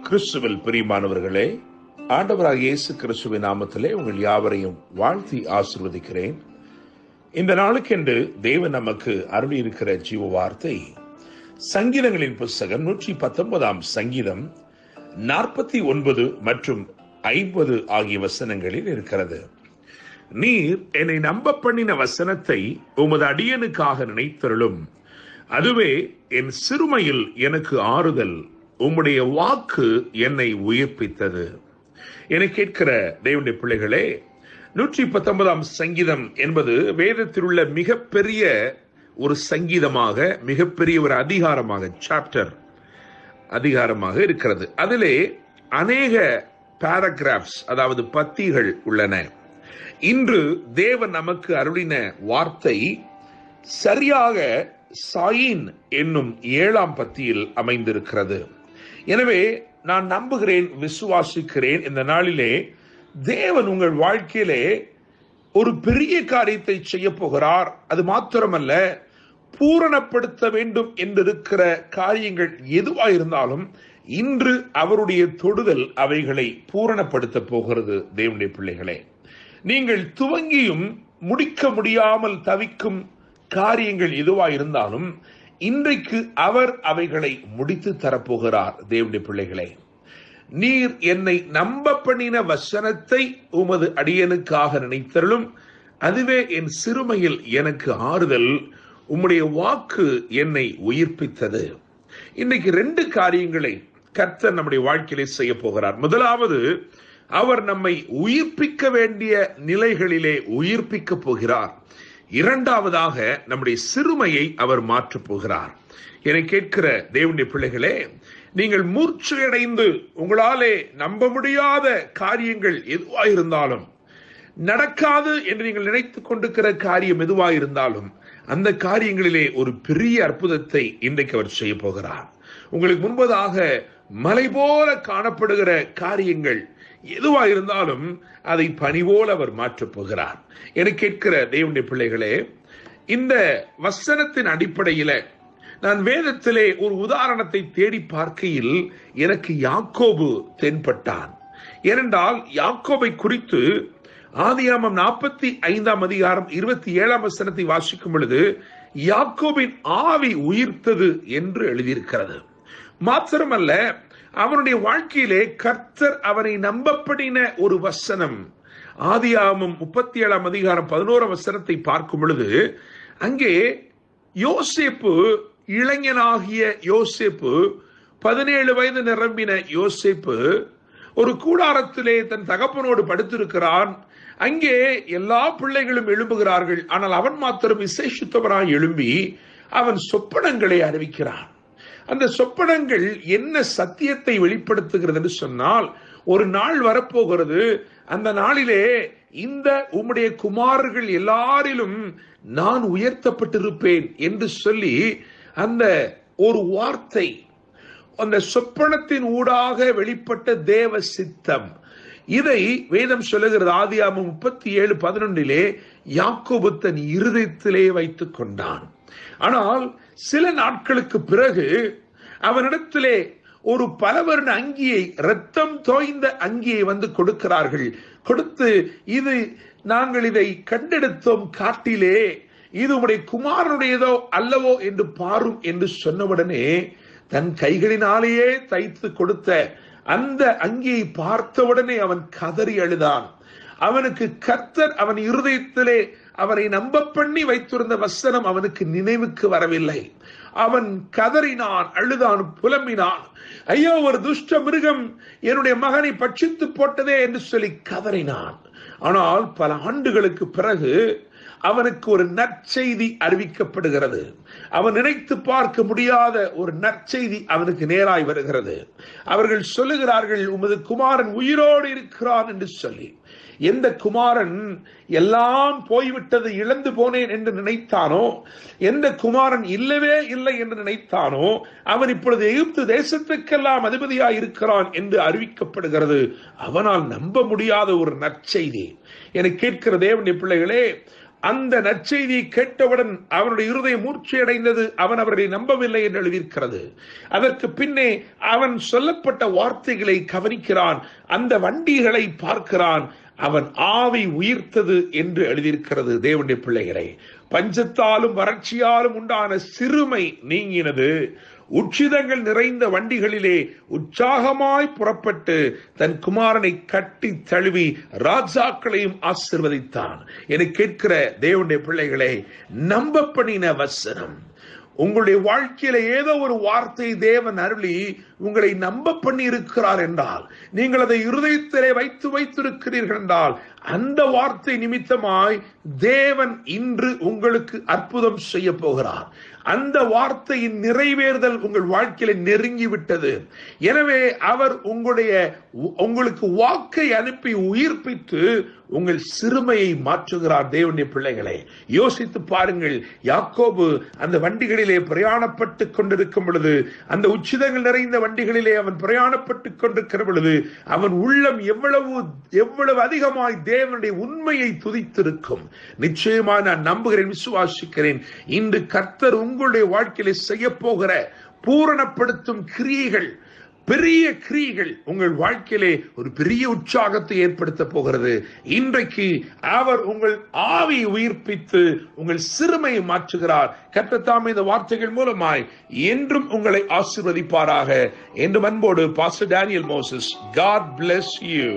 கிறிஸ்துவில் பிரியமானவர்களே, ஆண்டவராகிய இயேசு கிறிஸ்துவின் நாமத்திலே உங்கள் யாவரையும் வாழ்த்தி ஆசீர்வதிக்கிறேன். இந்த நாளுக்கென்று தேவன் நமக்கு அருளியிருக்கிற ஜீவ வார்த்தை சங்கீதங்களின் புஸ்தகம் 119 சங்கீதம் 49 மற்றும் 50 ஆகிய வசனங்களில் இருக்கிறது. நீர் என்னை நம்ப பண்ணின வசனத்தை உமது அடியனுக்காக நினைத்தருளும். அதுவே என் சிறுமையில் எனக்கு ஆறுதல். உம்முடைய வாக்கு என்னை உயிர்ப்பித்தது. என கேட்கிற தேவனுடைய பிள்ளைகளே, 119 சங்கீதம் என்பது வேதத்தில் உள்ள மிகப்பெரிய ஒரு சங்கீதமாக, மிகப்பெரிய ஒரு அதிகாரமாக இருக்கிறது. அதிலே அநேக பாராகிராப்ஸ், அதாவது பத்திகள் உள்ளன. இன்று தேவன் நமக்கு அருளின வார்த்தை சரியாக சாயின் என்னும் 7ஆம் பத்தியில் அமைந்திருக்கிறது. எனவே நான் நம்புகிறேன், விசுவாசிக்கிறேன், இந்த நாளிலே தேவன் உங்கள் வாழ்க்கையிலே ஒரு பெரிய காரியத்தை செய்ய போகிறார். அது மாத்திரமல்ல, பூரணப்படுத்த வேண்டும் என்றிருக்கிற காரியங்கள் எதுவாக இருந்தாலும் இன்று அவருடைய தொடுதல் அவைகளை பூரணப்படுத்த போகிறது. தேவனுடைய பிள்ளைகளே, நீங்கள் துவங்கியும் முடிக்க முடியாமல் தவிக்கும் காரியங்கள் எதுவாக இருந்தாலும் இன்றைக்கு அவர் அவைகளை முடித்து தரப்போகிறார். தேவனுடைய பிள்ளைகளே, நீர் என்னை நம்ப பண்ணின வசனத்தை உமது அடியனுக்காக நினைத்தருளும். அதுவே என் சிறுமையில் எனக்கு ஆறுதல். உம்முடைய வாக்கு என்னை உயிர்ப்பித்தது. இன்னைக்கு 2 காரியங்களை கர்த்தர் நம்முடைய வாழ்க்கையிலே செய்ய போகிறார். முதலாவது, அவர் நம்மை உயிர்ப்பிக்க வேண்டிய நிலைகளிலே உயிர்ப்பிக்க போகிறார். இரண்டாவதாக, நம்முடைய சிறுமையை அவர் மாற்றப் போகிறார். என்னை கேட்கிற தேவனுடைய பிள்ளைகளே, நீங்கள் மூர்ச்சையடைந்து உங்களாலே நம்ப முடியாத காரியங்கள் எதுவாயிருந்தாலும், நடக்காது என்று நீங்கள் நினைத்துக் கொண்டிருக்கிற காரியம் எதுவாயிருந்தாலும், அந்த காரியங்களிலே ஒரு பெரிய அற்புதத்தை இன்றைக்கு அவர் செய்ய போகிறார். உங்களுக்கு முன்பதாக மலை போல காணப்படுகிற காரியங்கள் எதுவாயிருந்தாலும் அதை பனி போல அவர் மாற்றப் போகிறார். என கேட்கிற தேவனுடைய பிள்ளைகளே, இந்த வசனத்தின் அடிப்படையில நான் வேதத்திலே ஒரு உதாரணத்தை தேடி பார்க்கையில் எனக்கு யாக்கோபு தென்பட்டான். ஏனென்றால் யாக்கோபை குறித்து ஆதியாகமம் 45 அதிகாரம் 27 வசனத்தை வாசிக்கும் பொழுது யாக்கோபின் ஆவி உயிர்த்தது என்று எழுதியிருக்கிறது. மாத்திரமல்ல, அவனுடைய வாழ்க்கையிலே கர்த்தர் அவனை நம்பப்படின ஒரு வசனம். ஆதியாகமம் 37 அதிகாரம் 11 வசனத்தை பார்க்கும் பொழுது அங்கே யோசேப்பு, இளைஞனாகிய யோசேப்பு, 17 வயது நிரம்பின யோசேப்பு ஒரு கூடாரத்திலே தன் தகப்பனோடு படுத்திருக்கிறான். அங்கே எல்லா பிள்ளைகளும் எழும்புகிறார்கள். ஆனால் அவன் மாத்திரம் விசேஷித்தவராய் எழும்பி அவன் சொப்பனங்களை அறிவிக்கிறான். அந்த சொப்பனங்கள் என்ன சத்தியத்தை வெளிப்படுத்துகிறது என்று சொன்னால், ஒரு நாள் வரப்போகிறது, அந்த நாளிலே இந்த உம்முடைய குமாரர்கள் எல்லாரிலும் நான் உயர்த்தப்பட்டிருப்பேன் என்று சொல்லி அந்த ஒரு வார்த்தை, அந்த சொப்பனத்தின் ஊடாக வெளிப்பட்ட தேவ சித்தம், இதை வேதம் சொல்லுகிறது. ஆதியாகமம் 37:11 யாக்கோபு தன் இருதயத்திலே வைத்துக் கொண்டான். ஆனால் சில நாட்களுக்கு பிறகு அவனிடத்திலே ஒரு பல வருட அங்கியை, இரத்தம் தோய்ந்த அங்கியை வந்து கொடுக்கிறார்கள். கொடுத்து, இது நாங்கள் இதை கண்டெடுத்தோம் காட்டிலே, இது உம்முடைய குமாரனுடையதோ அல்லவோ என்று பாரும் என்று சொன்னவுடனே தன் கைகளினாலேயே தைத்து கொடுத்த அந்த அங்கியை பார்த்தவுடனே அவன் கதறி அழுதான். அவனுக்கு கர்த்தர் அவன் இருதயத்திலே அவனை நம்ப பண்ணி வைத்திருந்த வசனம் அவனுக்கு நினைவுக்கு வரவில்லை. அவன் கதறினான், அழுதான், புலம்பினான். ஐயோ, ஒரு துஷ்ட மிருகம் என்னுடைய மகனை பட்சித்து போட்டதே என்று சொல்லி கதறினான். ஆனால் பல ஆண்டுகளுக்கு பிறகு அவனுக்கு ஒரு நற்செய்தி அறிவிக்கப்படுகிறது. அவன் நினைத்து பார்க்க முடியாத ஒரு நற்செய்தி அவனுக்கு நேராய் வருகிறது. அவர்கள் சொல்லுகிறார்கள், உமது குமாரன் உயிரோடு இருக்கிறான் என்று சொல்லி. எந்த குமாரன் எல்லாம் போய்விட்டது, இழந்து போனேன் என்று நினைத்தானோ, எந்த குமாரன் இல்லவே இல்லை என்று நினைத்தானோ, அவன் இப்பொழுது எகிப்து தேசத்துக்கெல்லாம் அதிபதியாய் இருக்கிறான் என்று அறிவிக்கப்படுகிறது. அவனால் நம்ப முடியாத ஒரு நற்செய்தி. என கேட்கிற தேவனுடைய பிள்ளைகளே, அந்த நற்செய்தியை கேட்டவுடன் அவனுடைய இருதயம் மூர்ச்சையடைந்தது. அவன் அவரை நம்பவில்லை என்று எழுதியிருக்கிறது. அதற்கு பின்னே அவன் சொல்லப்பட்ட வார்த்தைகளை கவனிக்கிறான், அந்த வண்டிகளை பார்க்கிறான், அவன் ஆவி உயிர்த்தது என்று எழுதியிருக்கிறது. தேவனுடைய பிள்ளைகளே, பஞ்சத்தாலும் வறட்சியாலும் உண்டான சிறுமை நீங்கினது. உச்சிதங்கள் நிறைந்த வண்டிகளிலே உற்சாகமாய் புறப்பட்டு தன் குமாரனை கட்டி தழுவி ராஜாக்களையும் ஆசீர்வதித்தான். என கேட்கிற தேவனுடைய பிள்ளைகளே, நம்ப பண்ணின வசனம். உங்களுடைய வாழ்க்கையில ஏதோ ஒரு வார்த்தை தேவன் அருளி உங்களை நம்ப பண்ணி இருக்கிறார் என்றால், நீங்கள் அதை இருதயத்திலே வைத்திருக்கிறீர்கள் என்றால், அந்த வார்த்தை நிமித்தமாய் தேவன் இன்று உங்களுக்கு அற்புதம் செய்ய போகிறார். அந்த வார்த்தையின் நிறைவேறுதல் உங்கள் வாழ்க்கையில நெருங்கிவிட்டது. எனவே அவர் உங்களுக்கு வாக்கை அனுப்பி உயிர்ப்பித்து உங்கள் சிறுமையை மாற்றுகிறார். தேவனுடைய பிள்ளைகளை யோசித்து பாருங்கள். யாக்கோபு அந்த வண்டிகளிலே பிரயாணப்பட்டு கொண்டிருக்கும் பொழுது, அந்த உச்சிதங்கள் நிறைந்த வண்டிகளிலே அவன் பிரயாணப்பட்டு கொண்டிருக்கிற பொழுது, அவன் உள்ளம் எவ்வளவு அதிகமாய் தேவனுடைய உண்மையை துதித்திருக்கும். நிச்சயமாக நான் நம்புகிறேன், விசுவாசிக்கிறேன். இன்று கர்த்தர் உங்களுடைய வாழ்க்கையிலே செய்ய போகிற பூரணப்படுத்தும் கிரியைகள், பெரிய கிரியைகள் உங்கள் வாழ்க்கையிலே ஒரு பெரிய உற்சாகத்தை ஏற்படுத்த போகிறது. இன்றைக்கு அவர் உங்கள் ஆவியை உயிர்ப்பித்து உங்கள் சிறுமையை மாற்றுகிறார். கர்த்தர் தாமே இந்த வார்த்தைகள் மூலமாய் என்றும் உங்களை ஆசீர்வதிப்பாராக. என்று அன்போடு pastor Daniel Moses. God bless you.